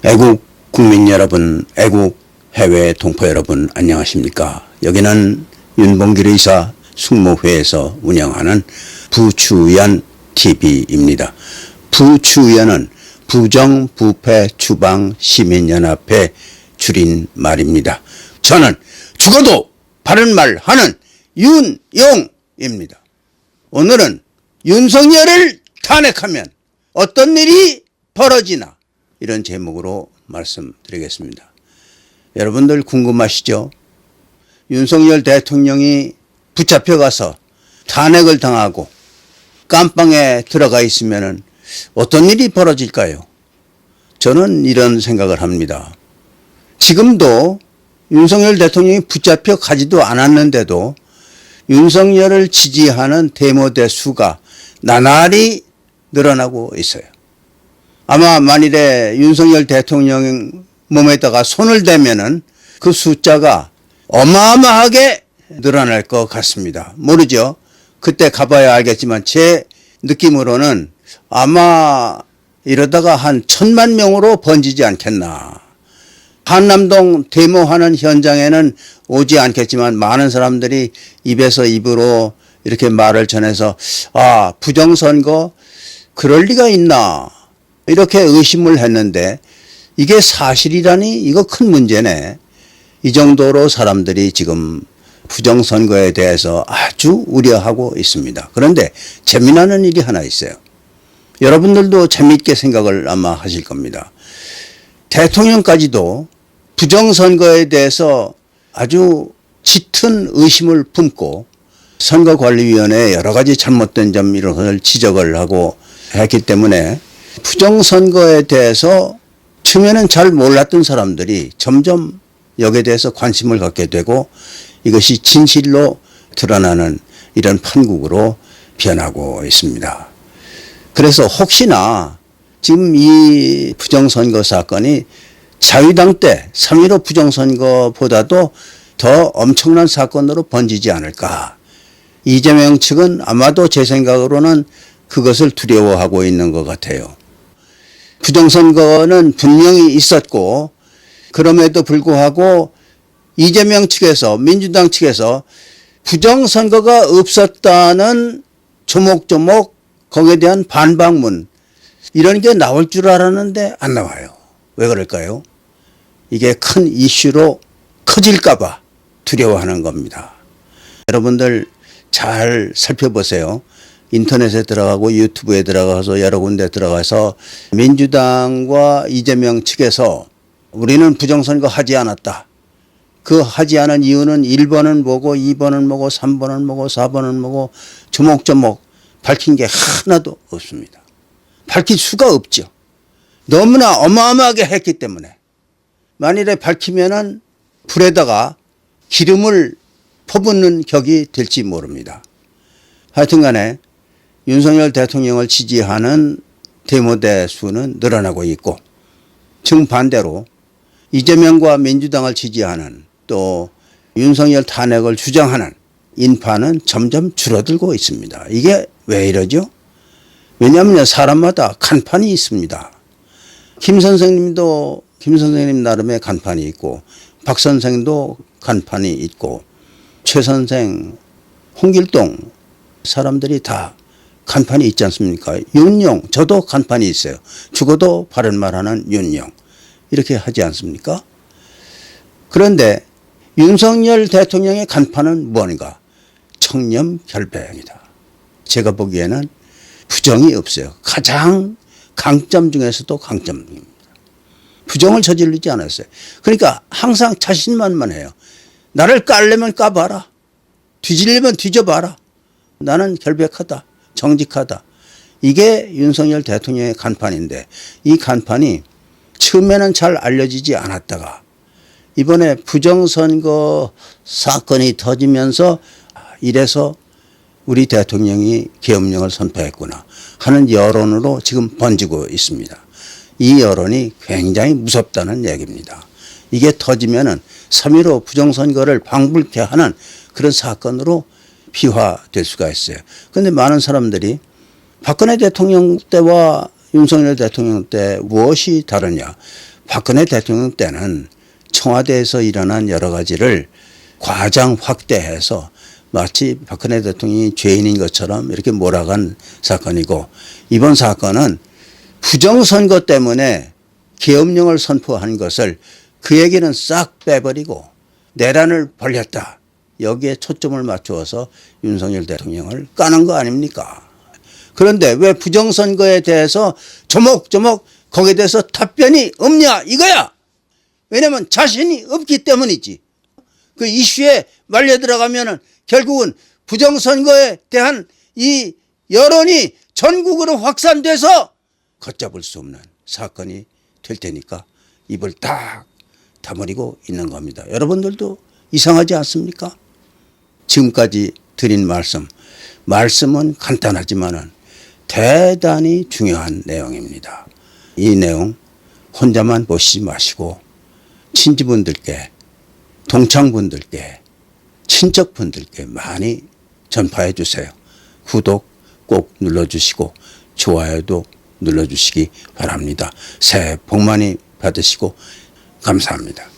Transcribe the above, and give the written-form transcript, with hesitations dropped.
애국 국민 여러분, 애국 해외 동포 여러분 안녕하십니까? 여기는 윤봉길 의사 숙모회에서 운영하는 부추연 TV입니다. 부추연은 부정부패 추방 시민연합회 줄인 말입니다. 저는 죽어도 바른 말 하는 윤용입니다. 오늘은 윤석열을 탄핵하면 어떤 일이 벌어지나 이런 제목으로 말씀드리겠습니다. 여러분들 궁금하시죠? 윤석열 대통령이 붙잡혀가서 탄핵을 당하고 깜빵에 들어가 있으면 어떤 일이 벌어질까요? 저는 이런 생각을 합니다. 지금도 윤석열 대통령이 붙잡혀 가지도 않았는데도 윤석열을 지지하는 데모대 수가 나날이 늘어나고 있어요. 아마 만일에 윤석열 대통령 몸에다가 손을 대면은 그 숫자가 어마어마하게 늘어날 것 같습니다. 모르죠. 그때 가봐야 알겠지만 제 느낌으로는 아마 이러다가 한 1,000만 명으로 번지지 않겠나. 한남동 데모하는 현장에는 오지 않겠지만 많은 사람들이 입에서 입으로 이렇게 말을 전해서 부정선거 그럴 리가 있나 이렇게 의심을 했는데 이게 사실이라니 이거 큰 문제네. 이 정도로 사람들이 지금 부정선거에 대해서 아주 우려하고 있습니다. 그런데 재미나는 일이 하나 있어요. 여러분들도 재미있게 생각을 아마 하실 겁니다. 대통령까지도 부정선거에 대해서 아주 짙은 의심을 품고 선거관리위원회에 여러 가지 잘못된 점 이런 것을 지적을 하고 했기 때문에 부정선거에 대해서 처음에는 잘 몰랐던 사람들이 점점 여기에 대해서 관심을 갖게 되고 이것이 진실로 드러나는 이런 판국으로 변하고 있습니다. 그래서 혹시나 지금 이 부정선거 사건이 자유당 때 3.15 부정선거보다도 더 엄청난 사건으로 번지지 않을까. 이재명 측은 아마도 제 생각으로는 그것을 두려워하고 있는 것 같아요. 부정선거는 분명히 있었고 그럼에도 불구하고 이재명 측에서 민주당 측에서 부정선거가 없었다는 조목조목 거기에 대한 반박문 이런 게 나올 줄 알았는데 안 나와요. 왜 그럴까요? 이게 큰 이슈로 커질까 봐 두려워하는 겁니다. 여러분들 잘 살펴보세요. 인터넷에 들어가고 유튜브에 들어가서 여러 군데 들어가서 민주당과 이재명 측에서 우리는 부정선거 하지 않았다. 그 하지 않은 이유는 1번은 뭐고 2번은 뭐고 3번은 뭐고 4번은 뭐고 조목조목 밝힌 게 하나도 없습니다. 밝힐 수가 없죠. 너무나 어마어마하게 했기 때문에 만일에 밝히면은 불에다가 기름을 퍼붓는 격이 될지 모릅니다. 하여튼 간에 윤석열 대통령을 지지하는 데모대 수는 늘어나고 있고 정반대로 이재명과 민주당을 지지하는 또 윤석열 탄핵을 주장하는 인파는 점점 줄어들고 있습니다. 이게 왜 이러죠? 왜냐하면 사람마다 간판이 있습니다. 김 선생님 나름의 간판이 있고 박 선생도 간판이 있고 최 선생, 홍길동 사람들이 다 간판이 있지 않습니까? 윤용, 저도 간판이 있어요. 죽어도 바른 말하는 윤용. 이렇게 하지 않습니까? 그런데 윤석열 대통령의 간판은 무엇인가? 청렴결백입니다. 제가 보기에는 부정이 없어요. 가장 강점 중에서도 강점입니다. 부정을 저지르지 않았어요. 그러니까 항상 자신만만해요. 나를 깔려면 까봐라. 뒤지려면 뒤져봐라. 나는 결백하다. 정직하다. 이게 윤석열 대통령의 간판인데 이 간판이 처음에는 잘 알려지지 않았다가 이번에 부정선거 사건이 터지면서 이래서 우리 대통령이 계엄령을 선포했구나 하는 여론으로 지금 번지고 있습니다. 이 여론이 굉장히 무섭다는 얘기입니다. 이게 터지면은 3.15 부정선거를 방불케 하는 그런 사건으로 비화될 수가 있어요. 그런데 많은 사람들이 박근혜 대통령 때와 윤석열 대통령 때 무엇이 다르냐. 박근혜 대통령 때는 청와대에서 일어난 여러 가지를 과장 확대해서 마치 박근혜 대통령이 죄인인 것처럼 이렇게 몰아간 사건이고, 이번 사건은 부정선거 때문에 계엄령을 선포한 것을 그 얘기는 싹 빼버리고 내란을 벌였다, 여기에 초점을 맞추어서 윤석열 대통령을 까는 거 아닙니까? 그런데 왜 부정선거에 대해서 조목조목 거기에 대해서 답변이 없냐 이거야. 왜냐하면 자신이 없기 때문이지. 그 이슈에 말려 들어가면은 결국은 부정선거에 대한 이 여론이 전국으로 확산돼서 걷잡을 수 없는 사건이 될 테니까 입을 딱 다물고 있는 겁니다. 여러분들도 이상하지 않습니까? 지금까지 드린 말씀은 간단하지만은 대단히 중요한 내용입니다. 이 내용 혼자만 보시지 마시고 친지분들께, 동창분들께, 친척분들께 많이 전파해 주세요. 구독 꼭 눌러주시고 좋아요도 눌러주시기 바랍니다. 새해 복 많이 받으시고 감사합니다.